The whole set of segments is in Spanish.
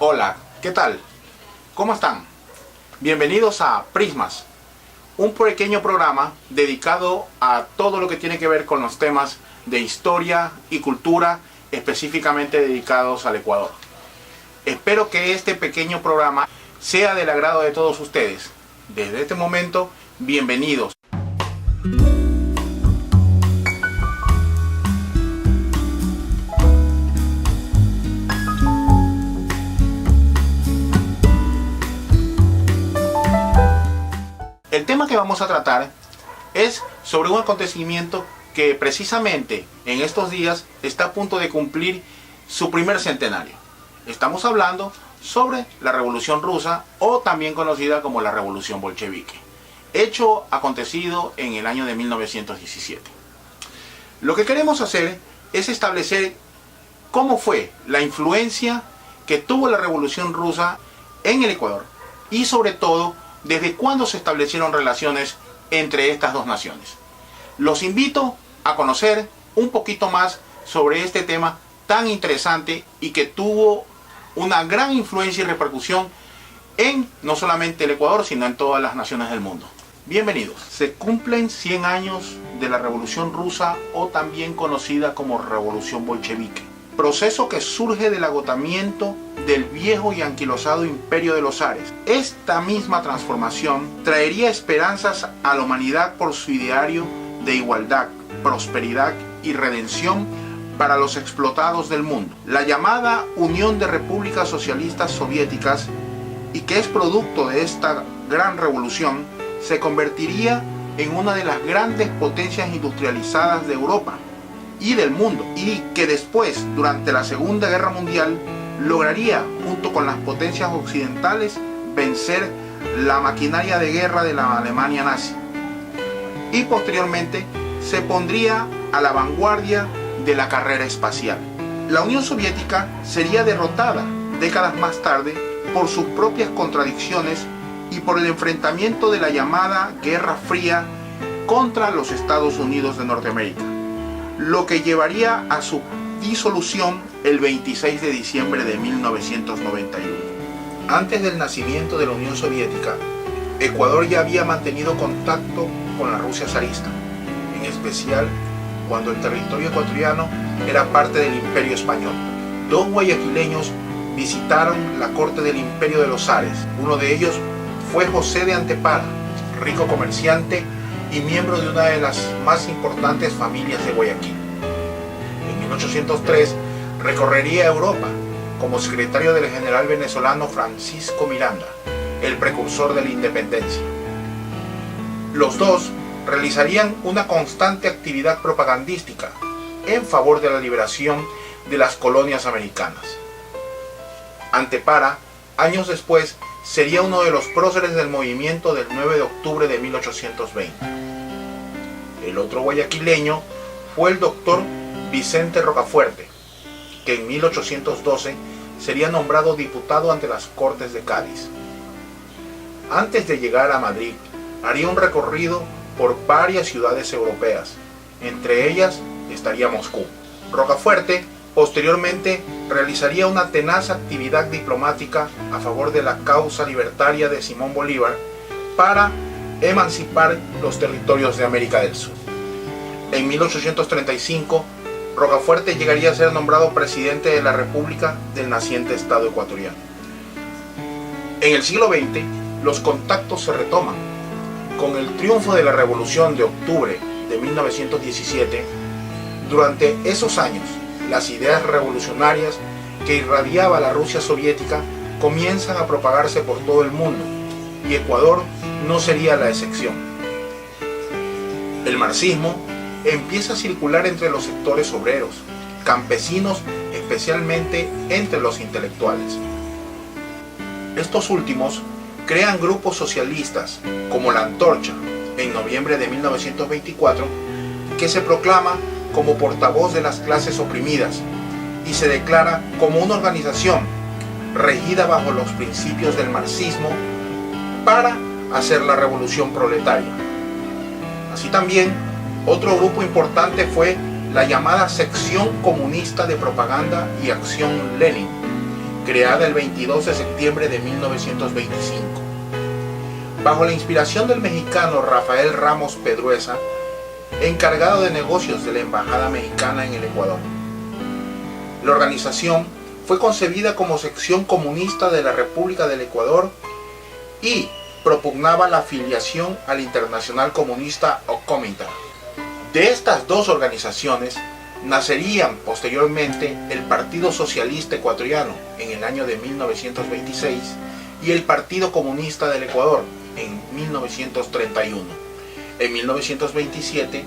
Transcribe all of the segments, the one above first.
Hola, ¿qué tal? ¿Cómo están? Bienvenidos a Prismas, un pequeño programa dedicado a todo lo que tiene que ver con los temas de historia y cultura, específicamente dedicados al Ecuador. Espero que este pequeño programa sea del agrado de todos ustedes. Desde este momento, bienvenidos. El tema que vamos a tratar es sobre un acontecimiento que precisamente en estos días está a punto de cumplir su primer centenario. Estamos hablando sobre la Revolución Rusa, o también conocida como la Revolución Bolchevique, hecho acontecido en el año de 1917. Lo que queremos hacer es establecer cómo fue la influencia que tuvo la Revolución Rusa en el Ecuador y sobre todo desde cuándo se establecieron relaciones entre estas dos naciones. Los invito a conocer un poquito más sobre este tema tan interesante y que tuvo una gran influencia y repercusión en no solamente el Ecuador, sino en todas las naciones del mundo. Bienvenidos. Se cumplen 100 años de la Revolución Rusa, o también conocida como Revolución Bolchevique, proceso que surge del agotamiento del viejo y anquilosado imperio de los zares. Esta misma transformación traería esperanzas a la humanidad por su ideario de igualdad, prosperidad y redención para los explotados del mundo. La llamada Unión de Repúblicas Socialistas Soviéticas, y que es producto de esta gran revolución, se convertiría en una de las grandes potencias industrializadas de Europa y del mundo, y que después, durante la Segunda Guerra Mundial, lograría, junto con las potencias occidentales, vencer la maquinaria de guerra de la Alemania nazi, y posteriormente se pondría a la vanguardia de la carrera espacial. La Unión Soviética sería derrotada décadas más tarde por sus propias contradicciones y por el enfrentamiento de la llamada Guerra Fría contra los Estados Unidos de Norteamérica, lo que llevaría a su disolución el 26 de diciembre de 1991. Antes del nacimiento de la Unión Soviética, Ecuador ya había mantenido contacto con la Rusia zarista, en especial cuando el territorio ecuatoriano era parte del Imperio Español. Dos guayaquileños visitaron la corte del Imperio de los Zares. Uno de ellos fue José de Antepara, rico comerciante y miembro de una de las más importantes familias de Guayaquil. En 1803 recorrería Europa como secretario del general venezolano Francisco Miranda, el precursor de la independencia. Los dos realizarían una constante actividad propagandística en favor de la liberación de las colonias americanas. Antepara, años después, sería uno de los próceres del movimiento del 9 de octubre de 1820. El otro guayaquileño fue el doctor Vicente Rocafuerte, que en 1812 sería nombrado diputado ante las Cortes de Cádiz. Antes de llegar a Madrid, haría un recorrido por varias ciudades europeas, entre ellas estaría Moscú. Rocafuerte posteriormente realizaría una tenaz actividad diplomática a favor de la causa libertaria de Simón Bolívar para emancipar los territorios de América del Sur. En 1835, Rocafuerte llegaría a ser nombrado presidente de la República del naciente Estado ecuatoriano. En el siglo XX, los contactos se retoman. Con el triunfo de la Revolución de Octubre de 1917, durante esos años, las ideas revolucionarias que irradiaba la Rusia soviética comienzan a propagarse por todo el mundo, y Ecuador no sería la excepción. El marxismo empieza a circular entre los sectores obreros, campesinos, especialmente entre los intelectuales. Estos últimos crean grupos socialistas como la Antorcha en noviembre de 1924, que se proclama como portavoz de las clases oprimidas y se declara como una organización regida bajo los principios del marxismo para hacer la revolución proletaria. Así también, otro grupo importante fue la llamada Sección Comunista de Propaganda y Acción Lenin, creada el 22 de septiembre de 1925. Bajo la inspiración del mexicano Rafael Ramos Pedruesa, encargado de negocios de la Embajada Mexicana en el Ecuador. La organización fue concebida como sección comunista de la República del Ecuador y propugnaba la afiliación al Internacional Comunista o Comintern. De estas dos organizaciones nacerían posteriormente el Partido Socialista Ecuatoriano en el año de 1926 y el Partido Comunista del Ecuador en 1931. En 1927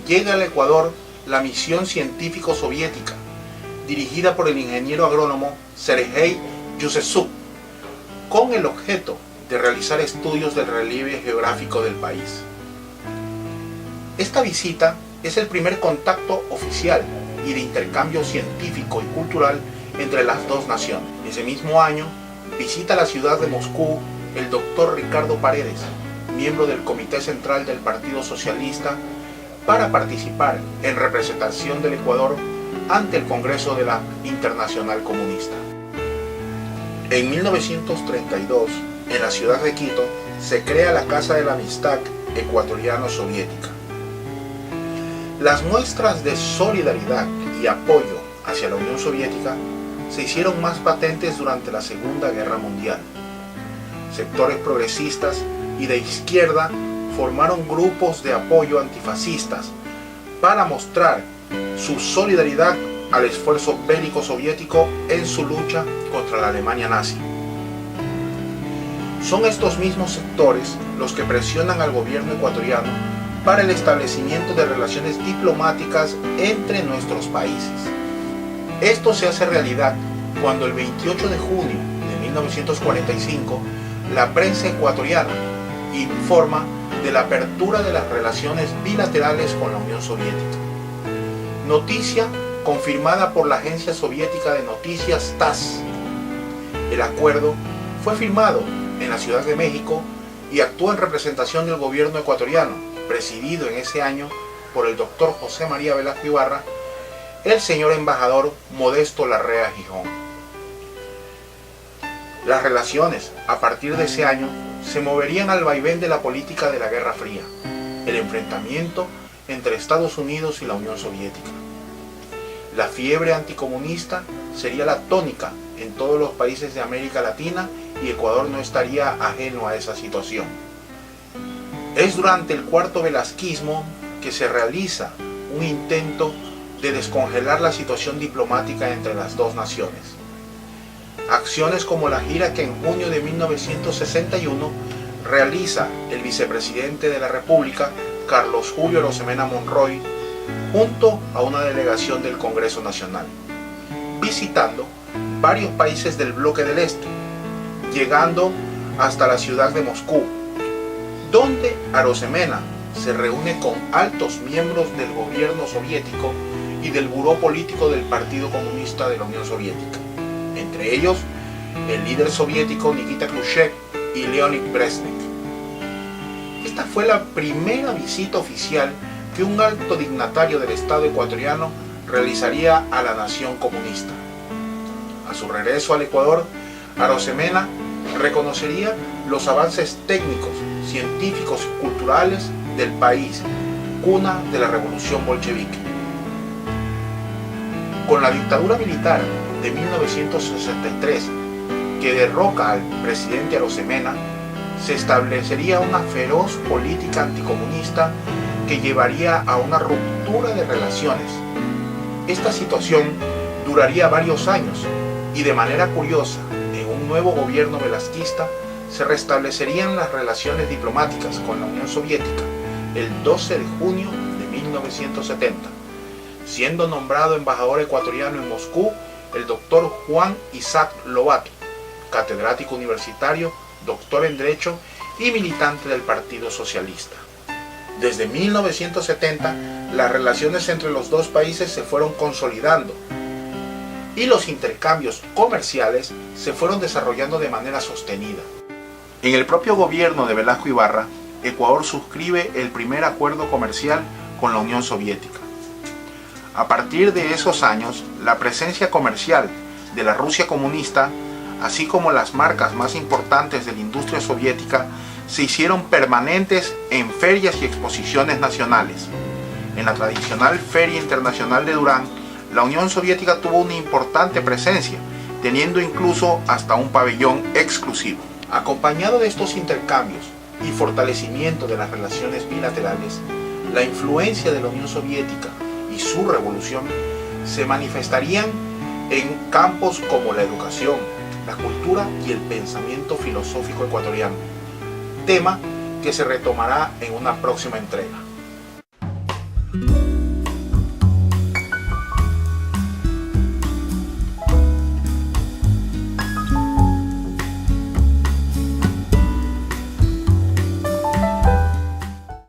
llega al Ecuador la misión científico soviética, dirigida por el ingeniero agrónomo Sergei Yusesuk, con el objeto de realizar estudios del relieve geográfico del país. Esta visita es el primer contacto oficial y de intercambio científico y cultural entre las dos naciones. Ese mismo año visita la ciudad de Moscú el doctor Ricardo Paredes, miembro del Comité Central del Partido Socialista, para participar en representación del Ecuador ante el Congreso de la Internacional Comunista. En 1932, en la ciudad de Quito, se crea la Casa de la Amistad Ecuatoriano-Soviética. Las muestras de solidaridad y apoyo hacia la Unión Soviética se hicieron más patentes durante la Segunda Guerra Mundial. Sectores progresistas y de izquierda formaron grupos de apoyo antifascistas para mostrar su solidaridad al esfuerzo bélico soviético en su lucha contra la Alemania nazi. Son estos mismos sectores los que presionan al gobierno ecuatoriano para el establecimiento de relaciones diplomáticas entre nuestros países. Esto se hace realidad cuando el 28 de junio de 1945 la prensa ecuatoriana informa de la apertura de las relaciones bilaterales con la Unión Soviética. Noticia confirmada por la agencia soviética de noticias TASS. El acuerdo fue firmado en la Ciudad de México y actuó en representación del gobierno ecuatoriano, presidido en ese año por el doctor José María Velasco Ibarra, el señor embajador Modesto Larrea Gijón. Las relaciones, a partir de ese año, se moverían al vaivén de la política de la Guerra Fría, el enfrentamiento entre Estados Unidos y la Unión Soviética. La fiebre anticomunista sería la tónica en todos los países de América Latina y Ecuador no estaría ajeno a esa situación. Es durante el cuarto velasquismo que se realiza un intento de descongelar la situación diplomática entre las dos naciones. Acciones como la gira que en junio de 1961 realiza el vicepresidente de la República, Carlos Julio Arosemena Monroy, junto a una delegación del Congreso Nacional, visitando varios países del bloque del Este, llegando hasta la ciudad de Moscú, donde Arosemena se reúne con altos miembros del gobierno soviético y del buró político del Partido Comunista de la Unión Soviética, entre ellos el líder soviético Nikita Khrushchev y Leonid Brezhnev. Esta fue la primera visita oficial que un alto dignatario del Estado ecuatoriano realizaría a la nación comunista. A su regreso al Ecuador, Arosemena reconocería los avances técnicos, científicos y culturales del país, cuna de la revolución bolchevique. Con la dictadura militar de 1963, que derroca al presidente Arosemena, se establecería una feroz política anticomunista que llevaría a una ruptura de relaciones. Esta situación duraría varios años y de manera curiosa, en un nuevo gobierno velasquista se restablecerían las relaciones diplomáticas con la Unión Soviética el 12 de junio de 1970, siendo nombrado embajador ecuatoriano en Moscú el doctor Juan Isaac Lobato, catedrático universitario, doctor en Derecho y militante del Partido Socialista. Desde 1970, las relaciones entre los dos países se fueron consolidando y los intercambios comerciales se fueron desarrollando de manera sostenida. En el propio gobierno de Velasco Ibarra, Ecuador suscribe el primer acuerdo comercial con la Unión Soviética. A partir de esos años, la presencia comercial de la Rusia comunista así como las marcas más importantes de la industria soviética, se hicieron permanentes en ferias y exposiciones nacionales. En la tradicional Feria Internacional de Durán, la Unión Soviética tuvo una importante presencia, teniendo incluso hasta un pabellón exclusivo. Acompañado de estos intercambios y fortalecimiento de las relaciones bilaterales, la influencia de la Unión Soviética y su revolución se manifestarían en campos como la educación, la cultura y el pensamiento filosófico ecuatoriano, tema que se retomará en una próxima entrega.